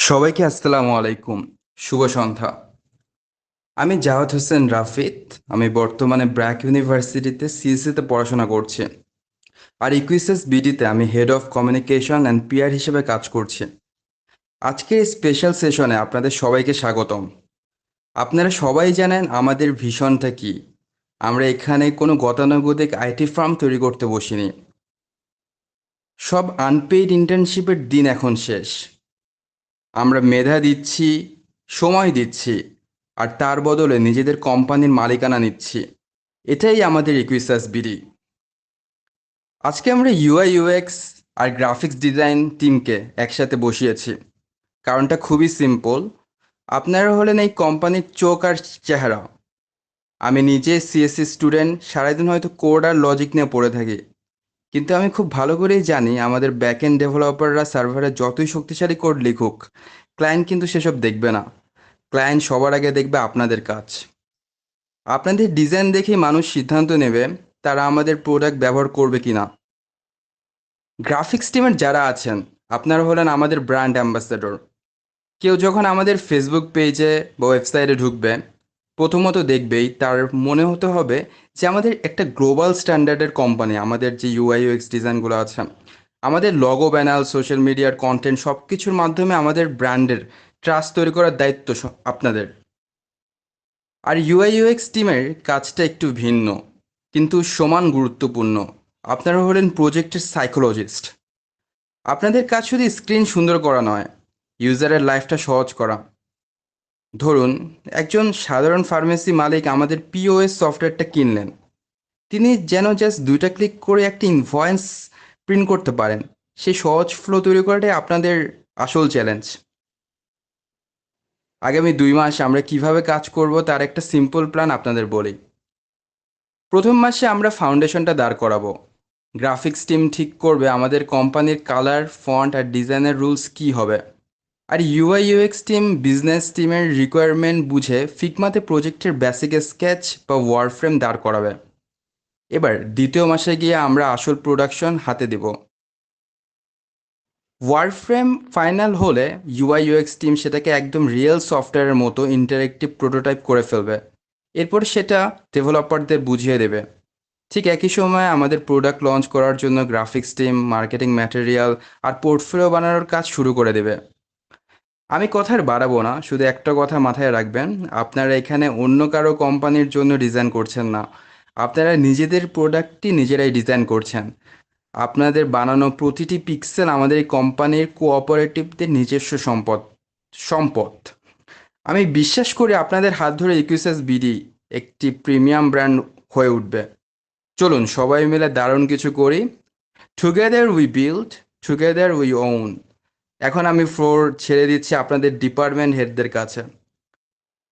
সবাইকে আসসালামু আলাইকুম। শুভ সন্ধ্যা। আমি জাওয়াদ হোসেন রাফিদ। আমি বর্তমানে ব্র্যাক ইউনিভার্সিটিতে সিএসসিতে পড়াশোনা করছি। আর ইকুইসেস বিডিতে আমি head of communication and PR হিসেবে কাজ করছি। আজকের এই স্পেশাল সেশনে আপনাদের সবাইকে স্বাগতম। আপনারা সবাই জানেন আমাদের ভিশনটা কি। আমরা এখানে কোনো গতানুগতিক আইটি ফার্ম তৈরি করতে বসিনি। সব আনপেইড ইন্টার্নশিপের দিন এখন শেষ। আমরা মেধা দিচ্ছি, সময় দিচ্ছি, আর তার বদলে নিজেদের কোম্পানির মালিকানা নিচ্ছি। এটাই আমাদের ইকুইসাস বিডি। আজকে আমরা ইউআই ইউএক্স আর গ্রাফিক্স ডিজাইন টিমকে একসাথে বসিয়েছি। কারণটা খুবই সিম্পল। আপনারা হলেন এই কোম্পানির চোখ আর চেহারা। আমি নিজে সিএসসি স্টুডেন্ট, সারাদিন হয়তো কোড আর লজিক নিয়ে পড়ে থাকি, কিন্তু আমি খুব ভালো করেই জানি আমাদের ব্যাকএন্ড ডেভেলপাররা সার্ভারে যতই শক্তিশালী কোড লিখুক, ক্লায়েন্ট কিন্তু সেসব দেখবে না। ক্লায়েন্ট সবার আগে দেখবে আপনাদের কাজ। আপনাদের ডিজাইন দেখেই মানুষ সিদ্ধান্ত নেবে তারা আমাদের প্রোডাক্ট ব্যবহার করবে কি না। গ্রাফিক্স টিমের যারা আছেন, আপনারা হলেন আমাদের ব্র্যান্ড অ্যাম্বাসেডর। কেউ যখন আমাদের ফেসবুক পেজে বা ওয়েবসাইটে ঢুকবে, প্রথমত দেখবেই তার মনে হতে হবে যে আমাদের একটা গ্লোবাল স্ট্যান্ডার্ডের কোম্পানি। আমাদের যে ইউআই ইউএক্স ডিজাইনগুলো আছে, আমাদের লগো ব্যানার, সোশ্যাল মিডিয়ার কন্টেন্ট, সব কিছুর মাধ্যমে আমাদের ব্র্যান্ডের ট্রাস্ট তৈরি করার দায়িত্ব আপনাদের। আর ইউআই ইউএক্স টিমের কাজটা একটু ভিন্ন, কিন্তু সমান গুরুত্বপূর্ণ। আপনারা হলেন প্রজেক্টের সাইকোলজিস্ট। আপনাদের কাজ শুধু স্ক্রিন সুন্দর করা নয়, ইউজারের লাইফটা সহজ করা। ধরুন, একজন সাধারণ ফার্মেসি মালিক আমাদের পিওএস সফটওয়্যারটা কিনলেন। তিনি যেন জাস্ট 2টা ক্লিক করে একটা ইনভয়েস প্রিন্ট করতে পারেন। সেই সহজ ফ্লো তৈরি করাটাই আপনাদের আসল চ্যালেঞ্জ। আগামী 2 মাস আমরা কিভাবে কাজ করব তার একটা সিম্পল প্ল্যান আপনাদের বলি। প্রথম মাসে আমরা ফাউন্ডেশনটা দাঁড় করাবো। গ্রাফিক্স টিম ঠিক করবে আমাদের কোম্পানির কালার, ফন্ট আর ডিজাইনের রুলস কী হবে। আর ইউআই ইউএক্স টিম বিজনেস টিমের রিকোয়ারমেন্ট বুঝে ফিগমাতে প্রজেক্টের বেসিক স্কেচ বা ওয়ারফ্রেম দাঁড় করাবে। এবার দ্বিতীয় মাসে গিয়ে আমরা আসল প্রোডাকশন হাতে দেব। ওয়ারফ্রেম ফাইনাল হলে ইউআই ইউএক্স টিম সেটাকে একদম রিয়েল সফটওয়্যারের মতো ইন্টারেক্টিভ প্রোটোটাইপ করে ফেলবে। এরপর সেটা ডেভেলপারদের বুঝিয়ে দেবে। ঠিক একই সময়ে আমাদের প্রোডাক্ট লঞ্চ করার জন্য গ্রাফিক্স টিম মার্কেটিং ম্যাটেরিয়াল আর পোর্টফোলিও বানানোর কাজ শুরু করে দেবে। আমি কথা আর বাড়াবো না, শুধু একটা কথা মাথায় রাখবেন। আপনারা এখানে অন্য কারো কোম্পানির জন্য ডিজাইন করছেন না, আপনারা নিজেদের প্রোডাক্টটি নিজেরাই ডিজাইন করছেন। আপনাদের বানানো প্রতিটি পিক্সেল আমাদের এই কোম্পানির কোঅপারেটিভদের নিজস্ব সম্পদ। আমি বিশ্বাস করি আপনাদের হাত ধরে ইকুইসাস বিডি একটি প্রিমিয়াম ব্র্যান্ড হয়ে উঠবে। চলুন সবাই মিলে দারুণ কিছু করি। Together we build, together we own. এখন আমি ফ্লোর ছেড়ে দিচ্ছি আপনাদের ডিপার্টমেন্ট হেডদের কাছে।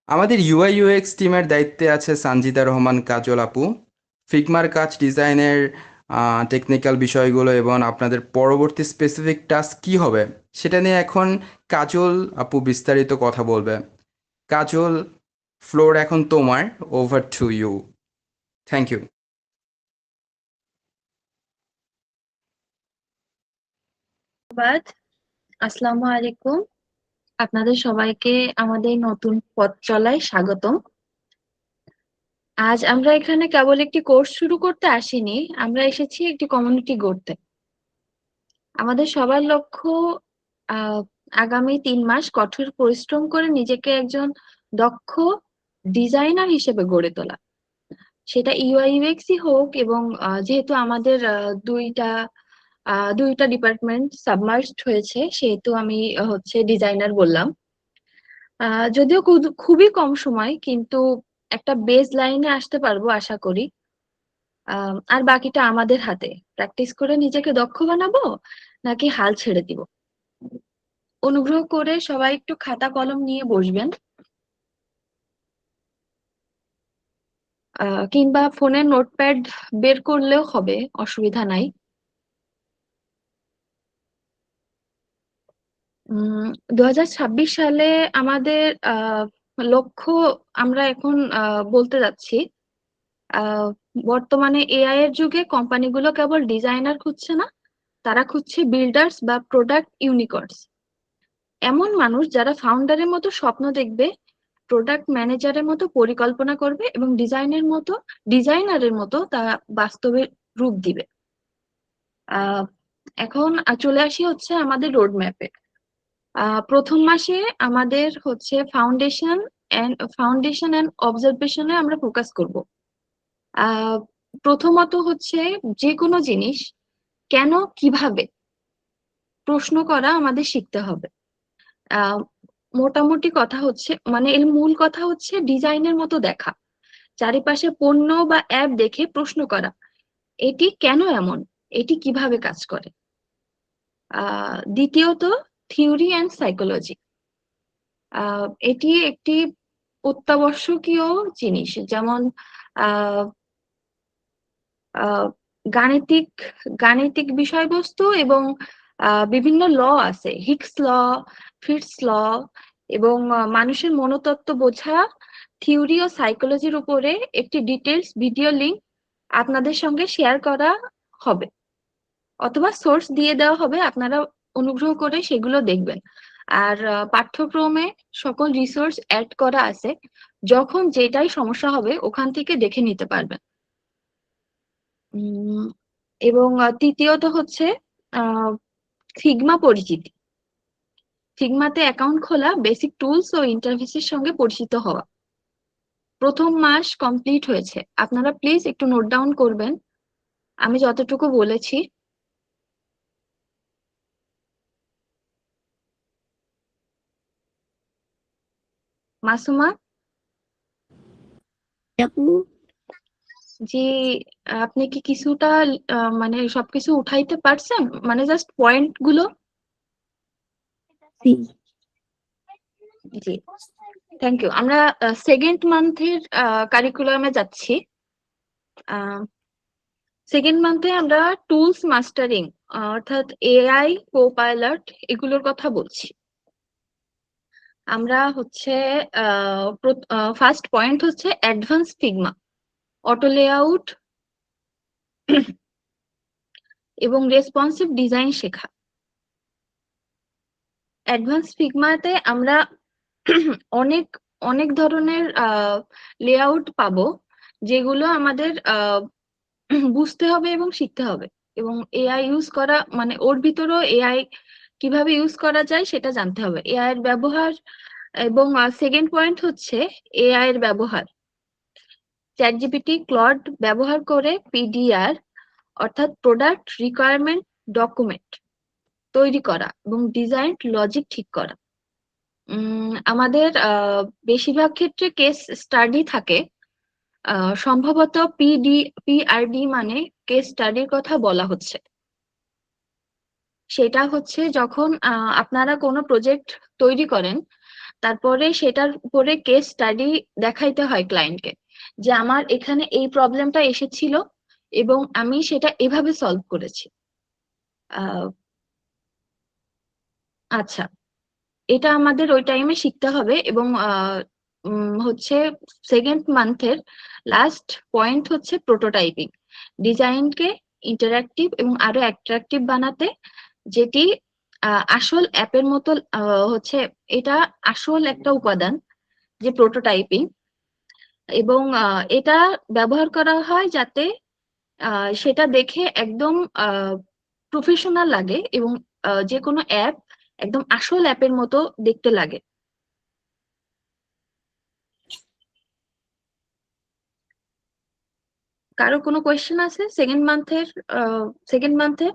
আমাদের ইউআই ইউএক্স টিমের দায়িত্বে আছে সানজিদা রহমান কাজল আপু। ফিগমার কাজ, ডিজাইনের টেকনিক্যাল বিষয়গুলো এবং আপনাদের পরবর্তী স্পেসিফিক টাস্ক কী হবে সেটা নিয়ে এখন কাজল আপু বিস্তারিত কথা বলবে। কাজল, ফ্লোর এখন তোমার। Over to you. Thank you. ধন্যবাদ। আসসালামু আলাইকুম। আপনাদের সবাইকে আমাদের নতুন পথ চলায় স্বাগতম। আজ আমরা এখানে কেবল একটি কোর্স শুরু করতে আসিনি, আমরা এসেছি একটি কমিউনিটি গড়তে। আমাদের সবার লক্ষ্য আহ আগামী 3 মাস কঠোর পরিশ্রম করে নিজেকে একজন দক্ষ ডিজাইনার হিসেবে গড়ে তোলা। সেটা ইউআই ইউএক্সই হোক, এবং যেহেতু আমাদের দুইটা ডিপার্টমেন্ট সাবমার্জড হয়েছে, সেহেতু আমি হচ্ছে ডিজাইনার বললাম। যদিও খুবই কম সময়, কিন্তু একটা বেস লাইনে আসতে পারবো আশা করি। আর বাকিটা আমাদের হাতে। প্র্যাকটিস করে নিজেকে দক্ষ বানাবো নাকি হাল ছেড়ে দিব। অনুগ্রহ করে সবাই একটু খাতা কলম নিয়ে বসবেন, কিংবা ফোনের নোটপ্যাড বের করলেও হবে, অসুবিধা নাই। 2026 সালে আমাদের লক্ষ্য, আমরা এখন বলতে যাচ্ছি, আহ, বর্তমানে এআই এর যুগে কোম্পানিগুলো কেবল ডিজাইনার খুঁজছে না, তারা খুঁজছে বিল্ডার্স বা প্রোডাক্ট ইউনিকর্নস। এমন মানুষ যারা ফাউন্ডারের মতো স্বপ্ন দেখবে, প্রোডাক্ট ম্যানেজারের মতো পরিকল্পনা করবে এবং ডিজাইনারের মতো তা বাস্তবে রূপ দিবে। এখন চলে আসি হচ্ছে আমাদের রোড ম্যাপে। প্রথম মাসে আমাদের হচ্ছে ফাউন্ডেশন এন্ড অবজারভেশনে আমরা ফোকাস করব। আহ প্রথমত হচ্ছে যে কোনো জিনিস কেন কিভাবে প্রশ্ন করা আমাদের শিখতে হবে। আহ মোটামুটি কথা হচ্ছে মানে এর মূল কথা হচ্ছে ডিজাইনের মতো দেখা, চারিপাশে পণ্য বা অ্যাপ দেখে প্রশ্ন করা, এটি কেন এমন, এটি কিভাবে কাজ করে। দ্বিতীয়ত থিওরি অ্যান্ড সাইকোলজি। এটি একটি অত্যাবশ্যকীয় জিনিস, যেমন আহ আহ, গাণিতিক গাণিতিক বিষয়বস্তু এবং বিভিন্ন ল আছে, হিক্স ল, ফিটস ল, এবং মানুষের মনোতত্ত্ব বোঝা, থিওরি ও সাইকোলজির উপরে একটি ডিটেলস ভিডিও লিংক আপনাদের সঙ্গে শেয়ার করা হবে, অথবা সোর্স দিয়ে দেওয়া হবে, আপনারা অনুগ্রহ করে সেগুলো দেখবেন। আর পাঠ্যক্রমে সকল রিসোর্স অ্যাড করা আছে, যখন যেটাই সমস্যা হবে ওখান থেকে দেখে নিতে পারবেন। এবং তৃতীয়ত হচ্ছে ফিগমা পরিচিতি। ফিগমাতে অ্যাকাউন্ট খোলা, বেসিক টুলস ও ইন্টারফেসের সঙ্গে পরিচিত হওয়া। প্রথম মাস কমপ্লিট হয়েছে, আপনারা প্লিজ একটু নোট ডাউন করবেন আমি যতটুকু বলেছি। মাসুমা আপু, জি, আপনি কি কিছুটা মানে সবকিছু উঠাইতে পারছেন, মানে জাস্ট পয়েন্ট গুলো? জি। জি, থ্যাংক ইউ। আমরা সেকেন্ড মান্থের কারিকুলামে যাচ্ছি। সেকেন্ড মান্থে আমরা টুলস মাস্টারিং অর্থাৎ এআই, কোপাইলট এগুলোর কথা বলছি। আমরা হচ্ছে ফার্স্ট পয়েন্ট হচ্ছে অ্যাডভান্স ফিগমা, অটো লেআউট এবং রেসপন্সিভ ডিজাইন শেখা। অ্যাডভান্স ফিগমাতে আমরা অনেক অনেক ধরনের লেআউট পাবো, যেগুলো আমাদের বুঝতে হবে এবং শিখতে হবে, এবং এআই ইউজ করা মানে ওর ভিতরেও এআই কিভাবে ইউজ করা যায় সেটা জানতে হবে, এআই এর ব্যবহার। এবং সেকেন্ড পয়েন্ট হচ্ছে এআই এর ব্যবহার। চ্যাটজিপিটি, ক্লড ব্যবহার করে পিডিআর অর্থাৎ প্রোডাক্ট রিকোয়ারমেন্ট ডকুমেন্ট তৈরি করা এবং ডিজাইন লজিক ঠিক করা। আমাদের বেশিরভাগ ক্ষেত্রে কেস স্টাডি থাকে। সম্ভবত পিআরডি মানে কেস স্টাডির কথা বলা হচ্ছে। সেটা হচ্ছে যখন আপনারা কোনো প্রজেক্ট তৈরি করেন, তারপরে সেটার উপরে কেস স্টাডি দেখাইতে হয় ক্লায়েন্টকে, যে আমার এখানে এই প্রবলেমটা এসেছিল এবং আমি সেটা এভাবে সলভ করেছি। আচ্ছা, এটা আমাদের ওই টাইমে শিখতে হবে। এবং হচ্ছে সেকেন্ড মান্থের লাস্ট পয়েন্ট হচ্ছে প্রোটোটাইপিং, ডিজাইনকে ইন্টারঅ্যাক্টিভ এবং আরো অ্যাট্রাকটিভ বানাতে, যেটি আসল অ্যাপের মতো হচ্ছে, এটা আসল একটা উপাদান যে প্রোটোটাইপিং। এবং এটা ব্যবহার করা হয় যাতে সেটা দেখে একদম প্রফেশনাল লাগে এবং যে কোনো অ্যাপ একদম আসল অ্যাপের মতো দেখতে লাগে। কারো কোনো কোয়েশ্চেন আছে সেকেন্ড মান্থে?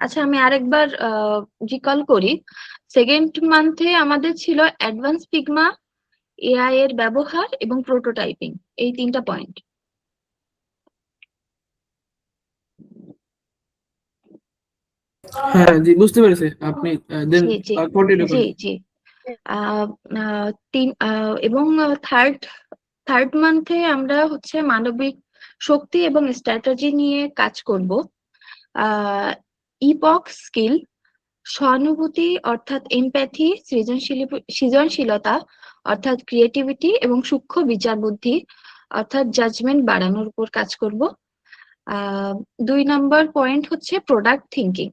আচ্ছা, আমি আরেকবার রিকল করি। সেকেন্ড মান্থে আমাদের ছিল অ্যাডভান্স ফিগমা, এআই এর ব্যবহার এবং প্রোটোটাইপিং, এই তিনটা পয়েন্ট। হ্যাঁ জি, বুঝতে পেরেছি। আপনি দেন জি জি কন্টিনিউ জি করেন। জি। আহ, এবং থার্ড থার্ড মান্থে আমরা হচ্ছে মানবিক শক্তি এবং স্ট্র্যাটেজি নিয়ে কাজ করব। ইপক স্কিল, সহানুভূতি অর্থাৎ এমপ্যাথি, সৃজনশীলতা অর্থাৎ ক্রিয়েটিভিটি এবং সূক্ষ্ম বিচার বুদ্ধি অর্থাৎ জাজমেন্ট বাড়ানোর উপর কাজ করব। 2 নম্বর পয়েন্ট হচ্ছে প্রোডাক্ট থিঙ্কিং।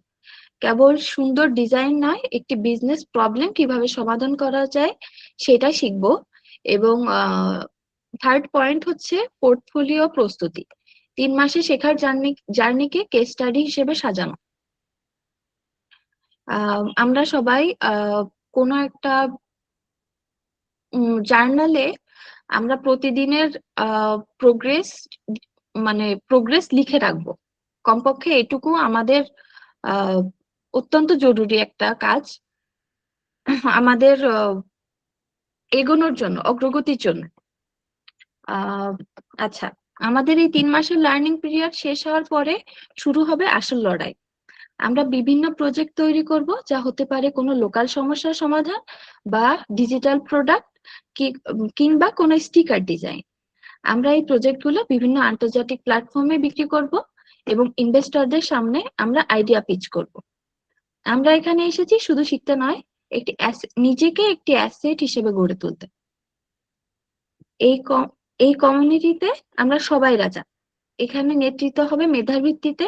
কেবল সুন্দর ডিজাইন নয়, একটি বিজনেস প্রবলেম কিভাবে সমাধান করা যায় সেটা শিখবো। এবং 3rd পয়েন্ট হচ্ছে পোর্টফোলিও প্রস্তুতি। 3 মাসে শেখার জার্নিকে কেস স্টাডি হিসেবে সাজানো। আমরা সবাই কোনো একটা জার্নালে আমরা প্রতিদিনের প্রোগ্রেস লিখে রাখবো। কমপক্ষে এটুকু আমাদের আহ অত্যন্ত জরুরি একটা কাজ আমাদের এগোনোর জন্য, অগ্রগতির জন্য। আহ আচ্ছা, আমাদের এই 3 মাসের লার্নিং পিরিয়ড শেষ হওয়ার পরে শুরু হবে আসল লড়াই। আমরা বিভিন্ন প্রজেক্ট তৈরি করব, যা হতে পারে কোনো লোকাল সমস্যার সমাধান বা ডিজিটাল প্রোডাক্ট কিংবা কোনো স্টিকার ডিজাইন। আমরা এই প্রজেক্টগুলো বিভিন্ন আন্তর্জাতিক প্ল্যাটফর্মে বিক্রি করব এবং ইনভেস্টরদের সামনে আমরা আইডিয়া পিচ করব। আমরা এখানে এসেছি শুধু শিখতে নয়, নিজেকে একটি অ্যাসেট হিসেবে গড়ে তুলতে। এই কমিউনিটিতে আমরা সবাই রাজা। এখানে নেতৃত্ব হবে মেধার ভিত্তিতে।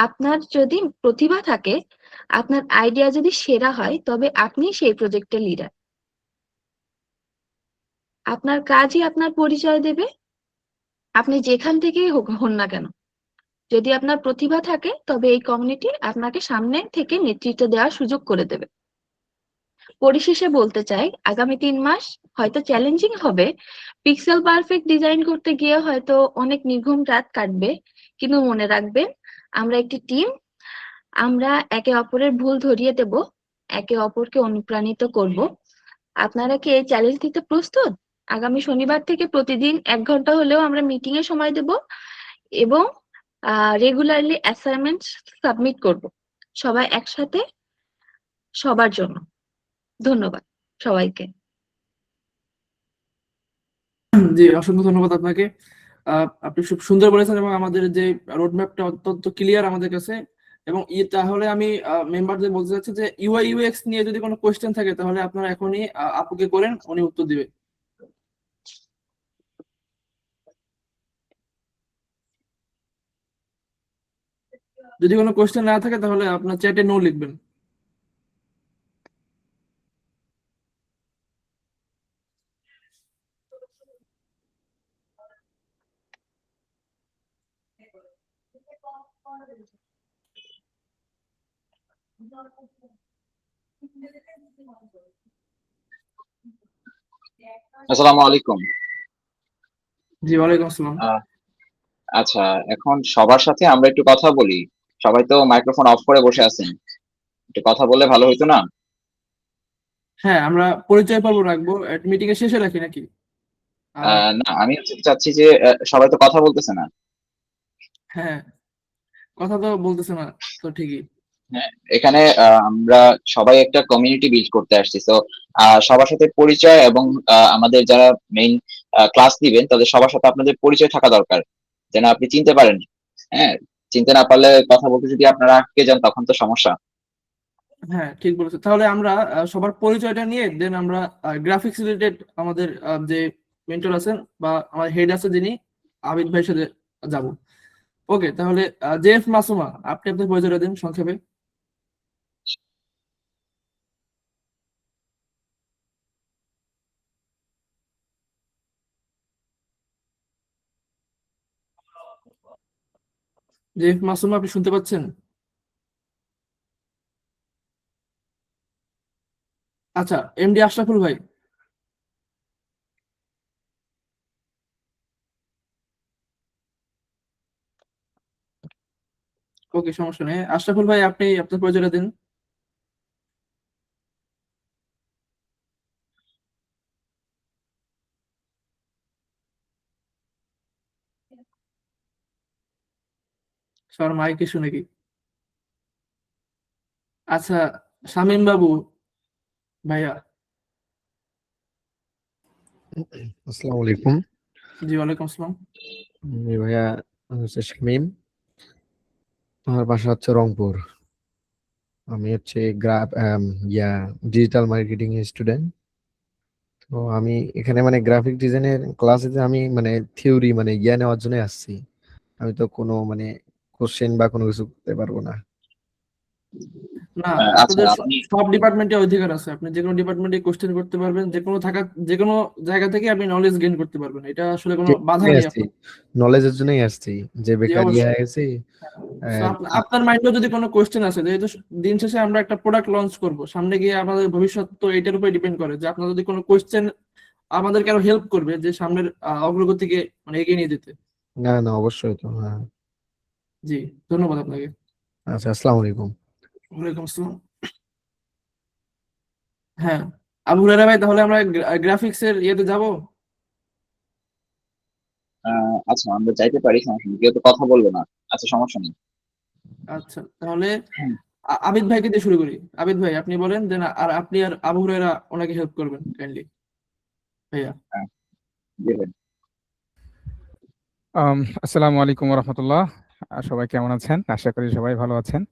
আপনার যদি প্রতিভা থাকে, আপনার আইডিয়া যদি সেরা হয়, তবে আপনি সেই প্রজেক্টের লিডার। আপনার কাজই আপনার পরিচয় দেবে, আপনি যেখান থেকেই হন না কেন। যদি আপনার প্রতিভা থাকে, তবে এই কমিউনিটি আপনাকে সামনে থেকে নেতৃত্ব দেওয়ার সুযোগ করে দেবে। পরিশেষে বলতে চাই, আগামী 3 মাস হয়তো চ্যালেঞ্জিং হবে। পিক্সেল পারফেক্ট ডিজাইন করতে গিয়ে হয়তো অনেক নির্ঘুম রাত কাটবে, কিন্তু মনে রাখবেন, আমরা একটি টিম। আমরা একে অপরের ভুল ধরিয়ে দেব, একে অপরকে অনুপ্রাণিত করব। আপনারা কি এই চ্যালেঞ্জ দিতে প্রস্তুত? আগামী শনিবার থেকে প্রতিদিন 1 ঘন্টা হলেও আমরা মিটিং এ সময় দেব এবং রেগুলারলি অ্যাসাইনমেন্ট সাবমিট করব, সবাই একসাথে, সবার জন্য। ধন্যবাদ সবাইকে। জি, অসংখ্য ধন্যবাদ আপনাকে। আপনি খুব সুন্দর বলেছেন এবং আমাদের যে রোড ম্যাপটা অত্যন্ত ক্লিয়ার আমাদের কাছে। এবং তাহলে আমি মেম্বারদের বলতে চাচ্ছি যে ইউআই ইউএক্স নিয়ে যদি কোনো কোয়েশ্চেন থাকে তাহলে আপনারা এখনই আপুকে করেন, উনি উত্তর দিবে। যদি কোনো কোয়েশ্চেন না থাকে তাহলে আপনার চ্যাটে নো লিখবেন। আসসালামু আলাইকুম। জি, ওয়ালাইকুম আসসালাম। আহ, আচ্ছা, এখন সবার সাথে আমরা একটু কথা বলি। সবাই তো মাইক্রোফোন অফ করে বসে আছেন, একটু কথা বললে ভালো হইতো না? হ্যাঁ, আমরা পরিচয় পর্ব রাখবো, মিটিং এর শেষে রাখি নাকি? না, আমি চাচ্ছি যে সবাই তো কথা বলতেছে না। হ্যাঁ, কথা তো বলতেছে না, তো ঠিকই। হ্যাঁ, এখানে আমরা সবাই একটা কমিউনিটি বিল্ড করতে আসছি। তো সবার সাথে পরিচয় এবং আমাদের যারা মেইন ক্লাস দিবেন তাদের সবার সাথে আপনাদের পরিচয় থাকা দরকার, যেন আপনি চিনতে পারেন। হ্যাঁ, চিনতে না পারলে কথা বলতে যদি আপনারা আটকে যান তখন তো সমস্যা। হ্যাঁ, ঠিক বলেছো। তাহলে আমরা সবার পরিচয়টা নিয়ে দেন আমরা গ্রাফিক্স রিলেটেড আমাদের যে মেন্টর আছেন বা আমার হেড আছে যিনি, আবিদ ভাইয়ের সাথে যাব। ওকে, তাহলে জেএফ মাসুমা, আপনি আপনার পরিচয়টা দিন সংক্ষেপে। জেএফ মাসুমা, আপনি শুনতে পাচ্ছেন? আচ্ছা, এমডি আশরাফুল ভাই। ওকে, সমস্যা নেই। আশরাফুল ভাই, আপনি আপনার পরিচয়টা দিন। স্যার, মাইক ইস্যু নাকি? আচ্ছা, শামীম বাবু ভাইয়া। আসসালামু আলাইকুম। জি, ওয়ালাইকুম আসসালাম। ভাইয়া, হচ্ছে শামীম। আমার বাসা হচ্ছে রংপুর। আমি হচ্ছে ডিজিটাল মার্কেটিং স্টুডেন্ট। তো আমি এখানে মানে গ্রাফিক ডিজাইনের ক্লাসে আমি মানে থিওরি মানে জ্ঞান নেওয়ার জন্য আসছি। আমি তো কোনো মানে কোশ্চেন বা কোনো কিছু করতে পারবো না। না, আচ্ছা, আপনাদের আপনি সব ডিপার্টমেন্টে অধিকার আছে, আপনি যে কোনো ডিপার্টমেন্টে কোশ্চেন করতে পারবেন, যে কোনো জায়গা থেকে আপনি নলেজ গেইন করতে পারবেন, এটা আসলে কোনো সেই বাধা জন্যই নেই আসছি, আপনার। নলেজের জন্যই আসছি, যে জি বেকার অবশ্যই। হয়ে গেছি। So, আহ, আপনার মাইন্ডেও যদি কোনো কোশ্চেন আছে, যেহেতু দিন শেষে আমরা একটা প্রোডাক্ট লঞ্চ করব, সামনে গিয়ে আমাদের ভবিষ্যৎ তো এটার উপরে ডিপেন্ড করে যে আপনার যদি কোনো কোশ্চেন আমাদেরকে আরো হেল্প করবে যে সামনের অগ্রগতিকে মানে এগিয়ে নিয়ে যেতে। না না, অবশ্যই তো, হ্যাঁ। জি, ধন্যবাদ আপনাকে। আচ্ছা, আসসালামু আলাইকুম। ওয়ালাইকুম আসসালাম। হ্যাঁ, আবু হুরায়রা ভাই, তাহলে আমরা গ্রাফিক্স এর ইয়েতে যাব। আচ্ছা, আমরা যাইতে পারি, সমস্যা নেই, কেউ তো কথা বললো না। আচ্ছা, সমস্যা নেই। আচ্ছা, তাহলে হ্যাঁ, আবিদ ভাইকে দিয়ে শুরু করি। আবিদ ভাই, আপনি বলেন, দেন আর আপনি আর আবু হুরায়রা ওনাকে হেল্প করবেন কাইন্ডলি। ভাইয়া। হ্যাঁ, জি ভাই। আসসালামু আলাইকুম রহমতুল্লাহ। সবাই কেমন আছেন? আশা করি সবাই ভালো আছেন।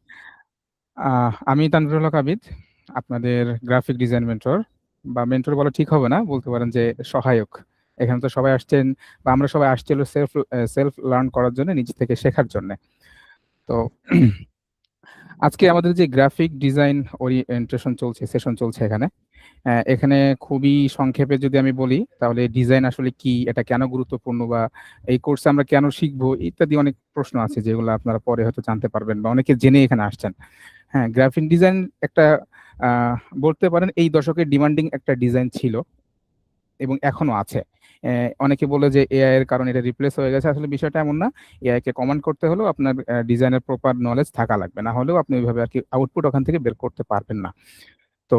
আমি তানভীরুল হক আবিদ, আপনাদের গ্রাফিক ডিজাইন মেন্টর, বা মেন্টর বলা ঠিক হবে না, বলতে পারেন যে সহায়ক। এখানে তো সবাই আসছেন, বা আমরা সবাই আসছি হলো সেলফ লার্ন করার জন্য, নিজ থেকে শেখার জন্য। তো আজকে আমাদের যে গ্রাফিক ডিজাইন ওরিয়েন্টেশন চলছে, সেশন চলছে এখানে। এখানে খুবই সংক্ষেপে যদি আমি বলি, তাহলে ডিজাইন আসলে কি, এটা কেন গুরুত্বপূর্ণ, বা এই কোর্সে আমরা কেন শিখবো, ইত্যাদি অনেক প্রশ্ন আছে যেগুলো আপনারা পরে হয়তো জানতে পারবেন, বা অনেকে জেনে এখানে আসছেন। হ্যাঁ, গ্রাফিক ডিজাইন একটা আহ, বলতে পারেন এই দশকের ডিমান্ডিং একটা ডিজাইন ছিল এবং এখনো আছে। অনেকে বলে যে এআই এর কারণে এটা রিপ্লেস হয়ে গেছে, আসলে বিষয়টা এমন না। এআই কে কমান্ড করতে হলেও আপনার ডিজাইনের প্রপার নলেজ থাকা লাগবে, না হলেও আপনি ওইভাবে আর কি আউটপুট ওখান থেকে বের করতে পারবেন না। তো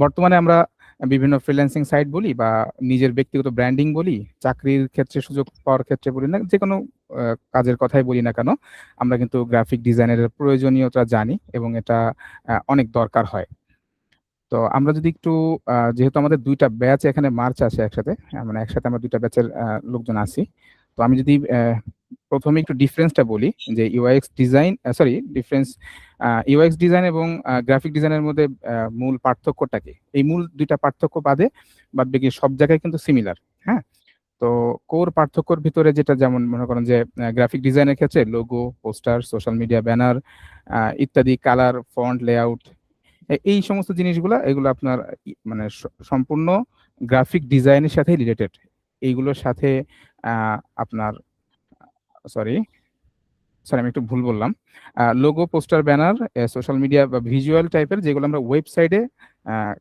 বর্তমানে আমরা বিভিন্ন ফ্রিল্যান্সিং সাইট বলি, বা নিজের ব্যক্তিগত ব্র্যান্ডিং বলি, চাকরির ক্ষেত্রে সুযোগ পাওয়ার ক্ষেত্রে বলি না, যে কোনো কাজের কথাই বলি না কেন, আমরা কিন্তু গ্রাফিক ডিজাইনের প্রয়োজনীয়তা জানি এবং এটা অনেক দরকার হয়। তো আমরা যদি একটু যেহেতু আমাদের দুইটা ব্যাচ এখানে মার্চ আছে একসাথে, মানে একসাথে আমরা দুইটা ব্যাচের লোকজন আছি। তো আমি যদি প্রথমে একটু ডিফারেন্সটা বলি, যে UI UX design, sorry difference, UI UX design এবং গ্রাফিক ডিজাইনের মধ্যে মূল পার্থক্যটা কি, এই মূল দুইটা পার্থক্য বাদ বাকি সব জায়গায় কিন্তু সিমিলার। হ্যাঁ, তো কোর পার্থক্যর ভিতরে যেটা, যেমন মনে করেন যে গ্রাফিক ডিজাইনের ক্ষেত্রে logo, poster, social media banner ইত্যাদি, কালার, ফন্ট, লেআউট, এই সমস্ত জিনিসগুলা, এগুলো আপনার মানে সম্পূর্ণ গ্রাফিক ডিজাইনের সাথে রিলেটেড। এইগুলোর সাথে আপনার, সরি সরি আমি একটু ভুল বললাম, logo, poster, banner, social media বা ভিজুয়াল টাইপের, যেগুলো আমরা ওয়েবসাইটে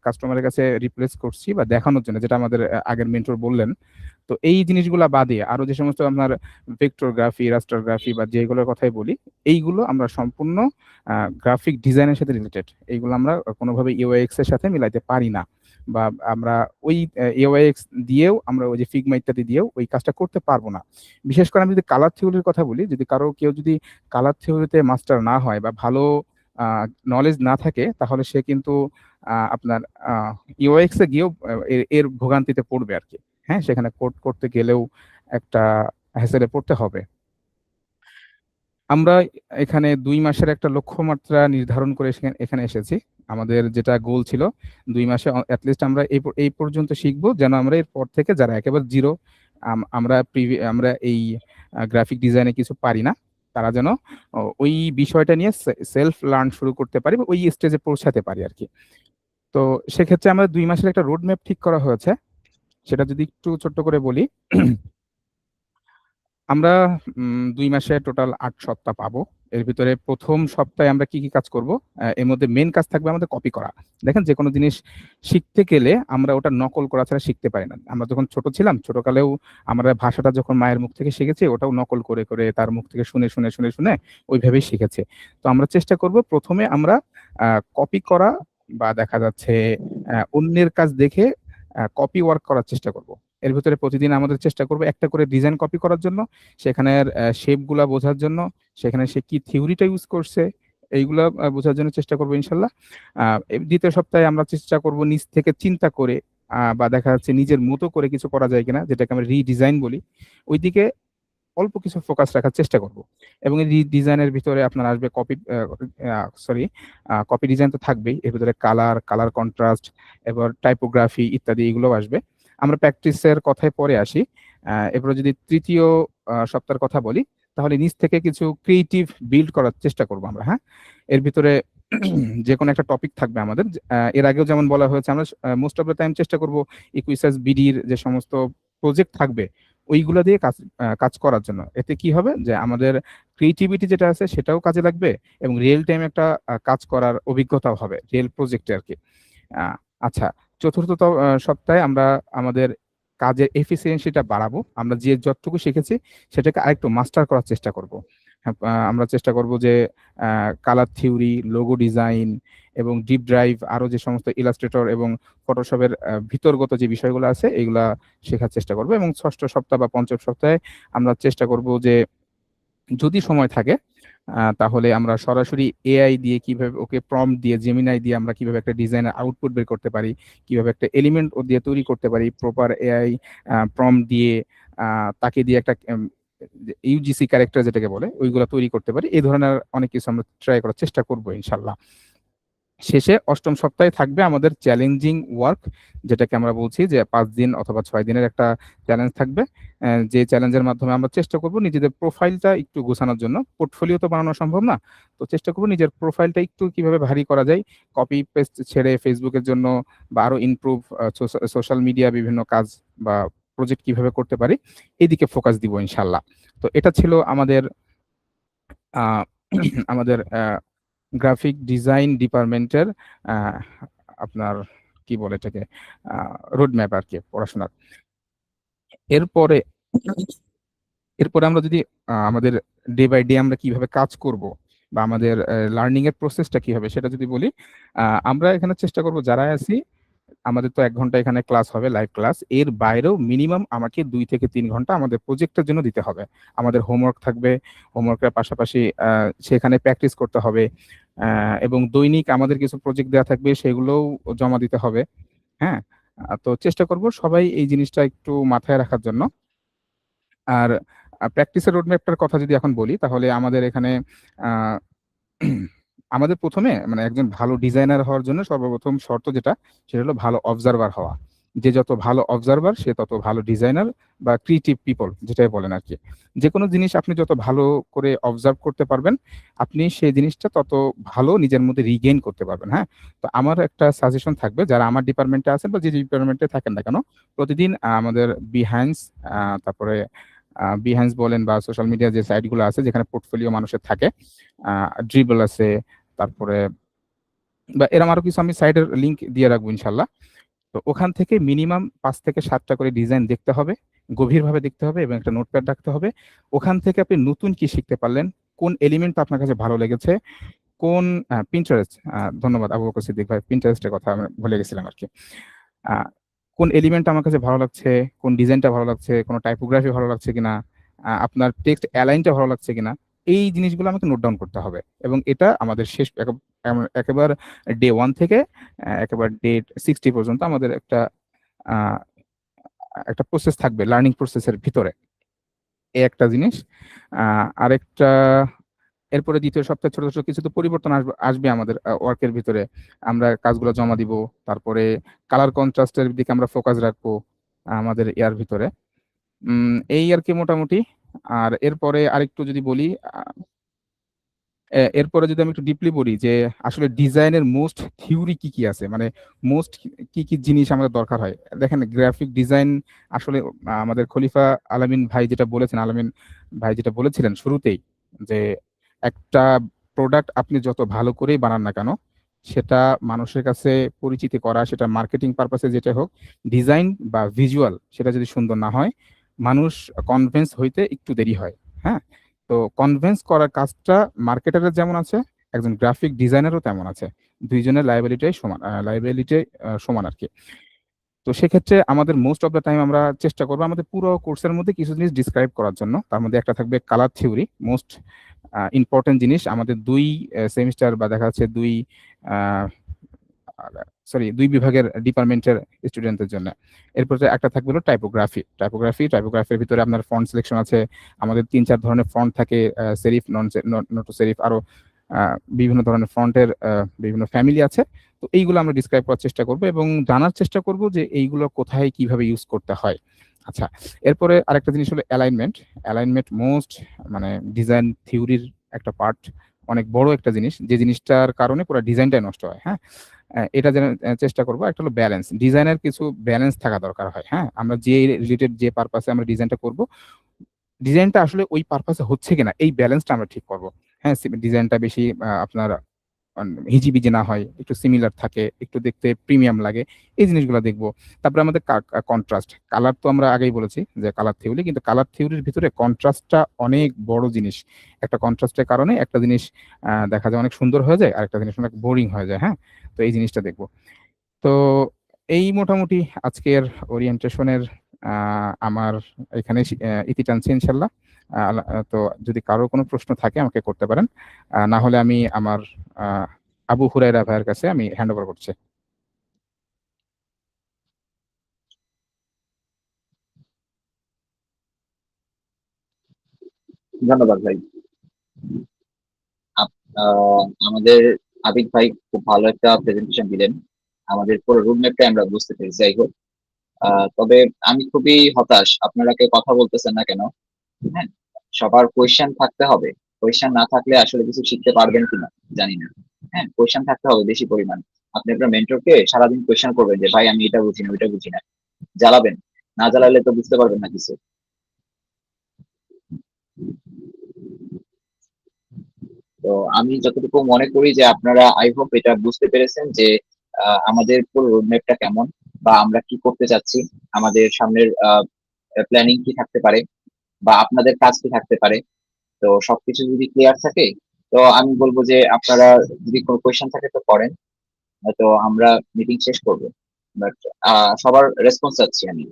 কাস্টমারের কাছে রিপ্লেস করছি বা দেখানোর জন্য, যেটা আমাদের আগের মেন্টর বললেন। তো এই জিনিসগুলা বাদে আরো যে সমস্ত আপনার ভেক্টরগ্রাফি, রাস্টারগ্রাফি বা যেগুলোর কথাই বলি, এইগুলো আমরা সম্পূর্ণ গ্রাফিক ডিজাইনের সাথে রিলেটেড। এইগুলো আমরা কোনোভাবে ইউআইএক্স এর সাথে মিলাইতে পারি না, বা আমরা ওই ইউআইএক্স দিয়েও, আমরা ওই যে ফিগমা ইত্যাদি দিয়েও ওই কাজটা করতে পারবো না। বিশেষ করে আমি যদি কালার থিওরির কথা বলি, যদি কেউ যদি কালার থিওরিতে মাস্টার না হয় বা ভালো নলেজ না থাকে, তাহলে সে কিন্তু আপনার ইউএক্স এ গিয়েও এর ভোগান্তিতে পড়বে আর কি। হ্যাঁ, সেখানে কোড করতে গেলেও একটা হ্যাসেলে পড়তে হবে। আমরা এখানে 2 মাসের একটা লক্ষ্যমাত্রা নির্ধারণ করে এখানে এসেছি। আমাদের যেটা গোল ছিল, 2 মাসে অ্যাটলিস্ট আমরা এই পর্যন্ত শিখবো, যেন আমরা এরপর থেকে যারা একেবারে জিরো, আমরা এই গ্রাফিক ডিজাইনে কিছু পারি না, তারা যেন ওই বিষয়টা নিয়ে সেলফ লার্ন শুরু করতে পারি, বা ওই স্টেজে পৌঁছাতে পারি আর কি। তো সেক্ষেত্রে আমরা 2 মাসের একটা রোড ম্যাপ ঠিক করা হয়েছে। সেটা যদি একটু ছোট্ট করে বলি, আমরা 2 মাসে টোটাল 8 সপ্তাহ পাবো। এর ভিতরে প্রথম সপ্তাহে আমরা কি কি কাজ করব, এর মধ্যে মেন কাজ থাকবে আমাদের কপি করা। দেখেন, যে কোনো জিনিস শিখতে গেলে আমরা ওটা নকল করা ছাড়া শিখতে পারি না। আমরা যখন ছোট ছিলাম, ছোটকালেও আমরা ভাষাটা যখন মায়ের মুখ থেকে শিখেছি, ওটাও নকল করে করে তার মুখ থেকে শুনে শুনে শুনে শুনে ওইভাবেই শিখেছে। তো আমরা চেষ্টা করব প্রথমে আমরা কপি করা, বা দেখা যাচ্ছে অন্যের কাজ দেখে কপি ওয়ার্ক করার চেষ্টা করব। এর ভিতরে প্রতিদিন আমাদের চেষ্টা করবো একটা করে ডিজাইন কপি করার জন্য, সেখানের শেপ গুলা বোঝার জন্য, সেখানে সে কি থিওরিটা ইউজ করছে, এইগুলা বোঝার জন্য চেষ্টা করবো ইনশাল্লাহ। দ্বিতীয় সপ্তাহে আমরা চেষ্টা করব নিজ থেকে চিন্তা করে, বা দেখা যাচ্ছে নিজের মতো করে কিছু করা যায় কিনা, যেটাকে আমরা রিডিজাইন বলি, ওইদিকে অল্প কিছু ফোকাস রাখার চেষ্টা করব। এবং এই ডিজাইনের ভিতরে আপনার আসবে কপি ডিজাইন তো থাকবেই, এর ভিতরে কালার কন্ট্রাস্ট, এবার টাইপোগ্রাফি ইত্যাদি, এগুলো আসবে। আমরা প্র্যাকটিসের কথায় পরে আসি। এরপরে যদি তৃতীয় সপ্তাহের কথা বলি, তাহলে নিজ থেকে কিছু ক্রিয়েটিভ বিল্ড করার চেষ্টা করব আমরা। হ্যাঁ, এর ভিতরে যে কোনো একটা টপিক থাকবে আমাদের। এর আগেও যেমন বলা হয়েছে, আমরা মোস্ট অফ দ্য টাইম চেষ্টা করব ইকুইসাস বিডির যে সমস্ত প্রজেক্ট থাকবে ওইগুলা দিয়ে কাজ করার জন্য। এতে কি হবে যে আমাদের ক্রিয়েটিভিটি যেটা আছে সেটাও কাজে লাগবে এবং রিয়েল টাইম একটা কাজ করার অভিজ্ঞতাও হবে রিয়েল প্রজেক্টে আর কি। আচ্ছা, চতুর্থ সপ্তাহে আমরা আমাদের কাজের এফিসিয়েন্সিটা বাড়াবো। আমরা যে যতটুকু শিখেছি সেটাকে আরেকটু মাস্টার করার চেষ্টা করব। আমরা চেষ্টা করব যে কালার থিওরি, লোগো ডিজাইন এবং ডিপ ড্রাইভ আরো যে সমস্ত ইলাস্ট্রেটর এবং ফটোশপের ভিতরগত যে বিষয়গুলো আছে এগুলা শেখার চেষ্টা করব। এবং ষষ্ঠ সপ্তাহ বা পঞ্চম সপ্তাহে আমরা চেষ্টা করব যে যদি সময় থাকে তাহলে আমরা সরাসরি এআই দিয়ে কিভাবে ওকে প্রম্পট দিয়ে, জেমিনাই দিয়ে আমরা কিভাবে একটা ডিজাইনের আউটপুট বের করতে পারি, কিভাবে একটা এলিমেন্ট ও দিয়ে তৈরি করতে পারি, প্রপার এআই প্রম্পট দিয়ে তাকে দিয়ে একটা ইউজিসি ক্যারেক্টার যেটাকে বলে ওইগুলো তৈরি করতে পারি। এই ধরনের অনেক কিছু আমরা ট্রাই করার চেষ্টা করবো ইনশাল্লাহ। শেষে অষ্টম সপ্তাহে থাকবে আমাদের চ্যালেঞ্জিং ওয়ার্ক, যেটাকে আমরা বলছি যে 5 দিন অথবা 6 দিনের একটা চ্যালেঞ্জ থাকবে। যে চ্যালেঞ্জের মাধ্যমে আমরা চেষ্টা করব নিজেদের প্রোফাইলটা একটু গোছানোর জন্য। পোর্টফোলিও তো বানানো সম্ভব না, তো চেষ্টা করব নিজের প্রোফাইলটা একটু কিভাবে ভারী করা যায়, কপি পেস্ট ছেড়ে ফেসবুকের জন্য বা আরো ইমপ্রুভ সোশ্যাল মিডিয়া বিভিন্ন কাজ বা প্রজেক্ট কিভাবে করতে পারি এইদিকে ফোকাস দিব ইনশাল্লাহ। তো এটা ছিল আমাদের আমাদের গ্রাফিক ডিজাইন ডিপার্টমেন্টের আপনার কি বলে এটাকে রোড ম্যাপ আর কি পড়াশোনার। এরপরে আমরা যদি আমাদের ডে বাই ডে আমরা কিভাবে কাজ করব বা আমাদের লার্নিং এর প্রসেসটা কি হবে সেটা যদি বলি, আমরা এখানে চেষ্টা করব যারা আছি, আমাদের তো 1 ঘন্টা এখানে ক্লাস হবে, লাইভ ক্লাস। এর বাইরেও মিনিমাম আমাকে 2 থেকে 3 ঘন্টা আমাদের প্রজেক্টের জন্য দিতে হবে। আমাদের হোমওয়ার্ক থাকবে, হোমওয়ার্কের পাশাপাশি সেখানে প্র্যাকটিস করতে হবে এবং দৈনিক আমাদের কিছু প্রজেক্ট দেওয়া থাকবে সেগুলোও জমা দিতে হবে। হ্যাঁ, তো চেষ্টা করব সবাই এই জিনিসটা একটু মাথায় রাখার জন্য। আর প্র্যাকটিসের রোডম্যাপটার কথা যদি এখন বলি, তাহলে আমাদের এখানে আমাদের প্রথমে মানে একজন ভালো ডিজাইনার হওয়ার জন্য সর্বপ্রথম শর্ত যেটা, সেটা হলো ভালো অবজারভার হওয়া। যে যত ভালো অবজারভার সে তত ভালো ডিজাইনার বা ক্রিয়েটিভ পিপল যেটাই বলেন আর কি। যে কোনো জিনিস আপনি যত ভালো করে অবজার্ভ করতে পারবেন, আপনি সেই জিনিসটা তত ভালো নিজের মধ্যে রিগেইন করতে পারবেন। হ্যাঁ, তো আমার একটা সাজেশন থাকবে যারা আমার ডিপার্টমেন্টে আছেন বা যে ডিপার্টমেন্টে থাকেন না কেন, প্রতিদিন আমাদের বিহাইন্স, তারপরে বিহাইন্স বলেন বা সোশ্যাল মিডিয়া যে সাইটগুলো আছে যেখানে পোর্টফোলিও মানুষের থাকে, ড্রিবল আছে, তারপরে বা এরকম আরো কিছু আমি সাইটের লিংক দিয়ে রাখবো ইনশাল্লাহ। তো ওখান থেকে মিনিমাম 5 থেকে 7টা করে ডিজাইন দেখতে হবে, গভীরভাবে দেখতে হবে এবং একটা নোটপ্যাড রাখতে হবে। ওখান থেকে আপনি নতুন কি শিখতে পারলেন, কোন এলিমেন্ট আপনার কাছে ভালো লেগেছে, কোন পিন্টারেস্ট, ধন্যবাদ আবু বকর সিদ্দিক ভাই, পিন্টারেস্টের কথা আমি ভুলে গেছিলাম আর কি। কোন এলিমেন্ট আমার কাছে ভালো লাগছে, কোন ডিজাইনটা ভালো লাগছে, কোন টাইপোগ্রাফি ভালো লাগছে কিনা, আপনার টেক্সট অ্যালাইনটা ভালো লাগছে কিনা, এই জিনিসগুলো আমাকে নোট ডাউন করতে হবে। এবং এটা আমাদের শেষ একেবারে ডে 1 থেকে একেবারে ডে 60 পর্যন্ত আমাদের একটা প্রসেস থাকবে লার্নিং প্রসেসের ভিতরে। এই একটা জিনিস। আরেকটা, এরপরে দ্বিতীয় সপ্তাহে ছোট ছোট কিছু তো পরিবর্তন আসবে আমাদের ওয়ার্কের ভিতরে। আমরা কাজগুলো জমা দিব, তারপরে কালার কন্ট্রাস্টের দিকে আমরা ফোকাস রাখবো আমাদের ইয়ার ভিতরে। এই আর কি মোটামুটি। আর এরপরে আরেকটু যদি বলি, এরপরে যদি আমি একটু ডিপলি বলি যে আসলে ডিজাইনের মোস্ট থিওরি কি কি আছে, মানে মোস্ট কি কি জিনিস আমাদের দরকার হয়। দেখেন গ্রাফিক ডিজাইন আসলে আমাদের খলিফা আলামিন ভাই যেটা বলেছেন, আলামিন ভাই যেটা বলেছিলেন শুরুতেই, যে একটা প্রোডাক্ট আপনি যত ভালো করেই বানান না কেন, সেটা মানুষের কাছে পরিচিতি করা, সেটা মার্কেটিং পারপাসে যেটা হোক, ডিজাইন বা ভিজুয়াল সেটা যদি সুন্দর না হয়, মানুষ কনভিন্স হইতে একটু দেরি হয়। হ্যাঁ, তো কনভিন্স করার কাজটা মার্কেটারের যেমন আছে, একজন গ্রাফিক ডিজাইনারও তেমন আছে। দুইজনের লায়াবিলিটি সমান আর কি। তো সেক্ষেত্রে আমাদের মোস্ট অফ দ্য টাইম আমরা চেষ্টা করবো আমাদের পুরো কোর্সের মধ্যে কিছু জিনিস ডিসক্রাইব করার জন্য। তার মধ্যে একটা থাকবে কালার থিওরি, মোস্ট ইম্পর্টেন্ট জিনিস আমাদের 2 সেমিস্টার বা দেখা যাচ্ছে 2 বিভাগের ডিপার্টমেন্টের স্টুডেন্টদের জন্য। এরপর একটা থাকবে হলো টাইপোগ্রাফির ভিতরে আপনার ফন্ট সিলেকশন আছে। আমাদের 3-4 ধরনের ফন্ট থাকে, সেরিফ, নট সেরিফ, আরো বিভিন্ন ধরনের ফন্টের বিভিন্ন ফ্যামিলি আছে। তো তো এইগুলো আমরা ডিসক্রাইব করার চেষ্টা করব এবং জানার চেষ্টা করব যে এইগুলো কোথায় কিভাবে ইউজ করতে হয়। আচ্ছা, এরপরে আরেকটা জিনিস হলো অ্যালাইনমেন্ট। অ্যালাইনমেন্ট মোস্ট মানে ডিজাইন থিওরির একটা পার্ট, অনেক বড় একটা জিনিস, যে জিনিসটার কারণে পুরো ডিজাইনটাই নষ্ট হয়। হ্যাঁ, এটা যেন চেষ্টা করবো। একটা হলো ব্যালেন্স, ডিজাইনের কিছু ব্যালেন্স থাকা দরকার হয়। হ্যাঁ, আমরা যে রিলেটেড যে পারপাসে আমরা ডিজাইনটা করব, ডিজাইনটা আসলে ওই পারপাসে হচ্ছে কিনা এই ব্যালেন্সটা আমরা ঠিক করব। হ্যাঁ, ডিজাইনটা বেশি আপনার হিজিবিজি না হয়, একটু সিমিলার থাকে, একটু দেখতে প্রিমিয়াম লাগে, এই জিনিসগুলো দেখবো। তারপরে আমাদের কন্ট্রাস্ট, কালার তো আমরা আগেই বলেছি যে কালার থিওরি, কিন্তু কালার থিওরির ভিতরে কন্ট্রাস্টটা অনেক বড় জিনিস। একটা কন্ট্রাস্টের কারণে একটা জিনিস দেখা যায় অনেক সুন্দর হয়ে যায়, আর একটা জিনিস অনেক বোরিং হয়ে যায়। হ্যাঁ, তো এই জিনিসটা দেখবো। তো এই মোটামুটি আজকের ওরিয়েন্টেশনের আমার এখানে ইতি টানছি ইনশাল্লাহ। তো যদি কারো কোনো প্রশ্ন থাকে আমাকে করতে পারেন, না হলে আমি আমার আবু হুরায়রা ভাইয়ের কাছে আমি হ্যান্ড ওভার করছি। ধন্যবাদ ভাই। আমাদের আবিদ ভাই খুব ভালো একটা প্রেজেন্টেশন দিলেন, আমাদের পুরো রুটম্যাপটা আমরা বুঝতে পেরেছি। যাই হোক, তবে আমি খুবই হতাশ, আপনারা কেউ কথা বলতেছেন না কেন? হ্যাঁ, সবার কোয়েশ্চেন থাকতে হবে, কোয়েশ্চেন না থাকলে আসলে কিছু শিখতে পারবেন কিনা জানি না। হ্যাঁ, কোয়েশ্চেন থাকতে হবে বেশি পরিমাণ। আপনি আপনার মেন্টরকে সারাদিন কোয়েশ্চেন করবেন যে ভাই আমি এটা বুঝি না ওইটা বুঝি না, জ্বালাবেন, না জ্বালালে তো বুঝতে পারবেন না কিছু। তো আমি যতটুকু মনে করি যে আপনারা আই হোপ এটা বুঝতে পেরেছেন যে আমাদের পুরো রোডম্যাপটা কেমন, বা আমরা কি করতে চাচ্ছি, আমাদের সামনের প্ল্যানিং কি থাকতে পারে, বা আপনাদের কাজ কি থাকতে পারে। তো সবকিছু যদি ক্লিয়ার থাকে, তো আমি বলবো যে আপনারা যদি কোনো কোয়েশ্চেন থাকে তো করেন, তো আমরা মিটিং শেষ করবো। বাট সবার রেসপন্স চাচ্ছি আমি।